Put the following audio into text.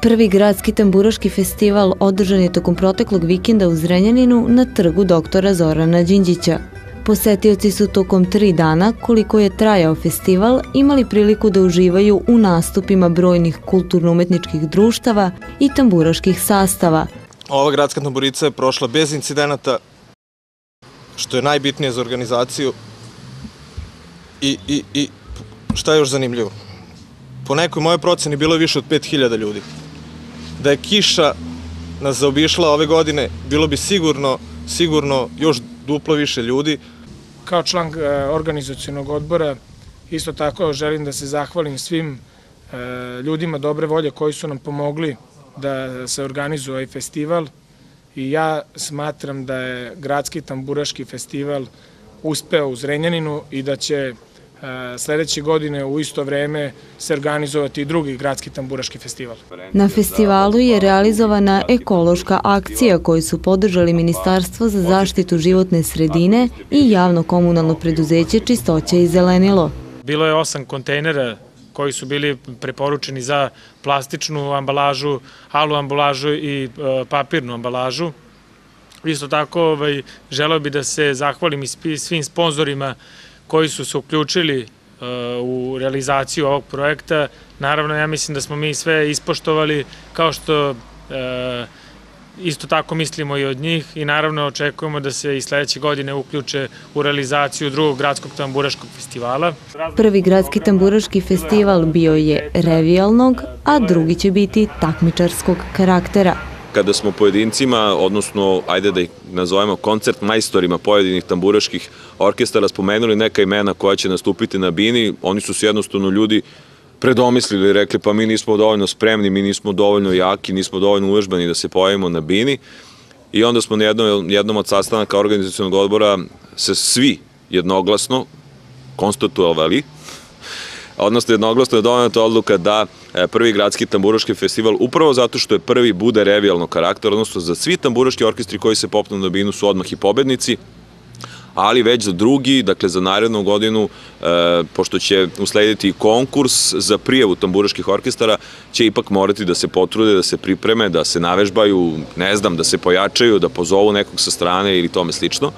Prvi gradski tamburaški festival održan je tokom proteklog vikenda u Zrenjaninu na trgu doktora Zorana Đinđića. Posetioci su tokom 3 dana, koliko je trajao festival, imali priliku da uživaju u nastupima brojnih kulturno-umetničkih društava i tamburaških sastava. Ova gradska tamburica je prošla bez incidenata, što je najbitnije za organizaciju. I šta je još zanimljivo? Po nekoj mojoj proceni bilo je više od 5000 ljudi. Da je kiša nas zaobišla ove godine, bilo bi sigurno još duplo više ljudi. Kao član organizacionog odbora isto tako želim da se zahvalim svim ljudima dobre volje koji su nam pomogli da se organizuje ovaj festival i ja smatram da je Gradski tamburaški festival uspeo u Zrenjaninu i da će sledeće godine u isto vreme se organizovati i drugi Gradski tamburaški festival. Na festivalu je realizovana ekološka akcija koju su podržali Ministarstvo za zaštitu životne sredine i javno-komunalno preduzeće Čistoća i zelenilo. Bilo je 8 kontejnera koji su bili preporučeni za plastičnu ambalažu, alu ambalažu i papirnu ambalažu. Isto tako želeo bih da se zahvalim i svim sponzorima koji su se uključili u realizaciju ovog projekta. Naravno, ja mislim da smo mi sve ispoštovali, kao što isto tako mislimo i od njih i naravno očekujemo da se i sledeće godine uključe u realizaciju drugog gradskog tamburaškog festivala. Prvi gradski tamburaški festival bio je revijalnog, a drugi će biti takmičarskog karaktera. Kada smo pojedincima, odnosno, ajde da ih nazovemo koncert majstorima pojedinih tamburaških orkestara, spomenuli neka imena koja će nastupiti na bini, oni su se jednostavno ljudi predomislili i rekli pa mi nismo dovoljno spremni, mi nismo dovoljno jaki, nismo dovoljno uvežbani da se pojavimo na bini i onda smo na jednom od sastanaka organizacionog odbora se svi jednoglasno konstatovali, odnosno jednoglasno je doneta odluka da prvi gradski tamburaški festival, upravo zato što je prvi, bude revijalnog karaktera, odnosno za svi tamburaški orkestri koji se popnu na binu su odmah i pobednici, ali već za drugi, dakle za narednu godinu, pošto će uslediti konkurs za prijavu tamburaških orkestara, će ipak morati da se potrude, da se pripreme, da se navežbaju, ne znam, da se pojačaju, da pozovu nekog sa strane ili tome slično.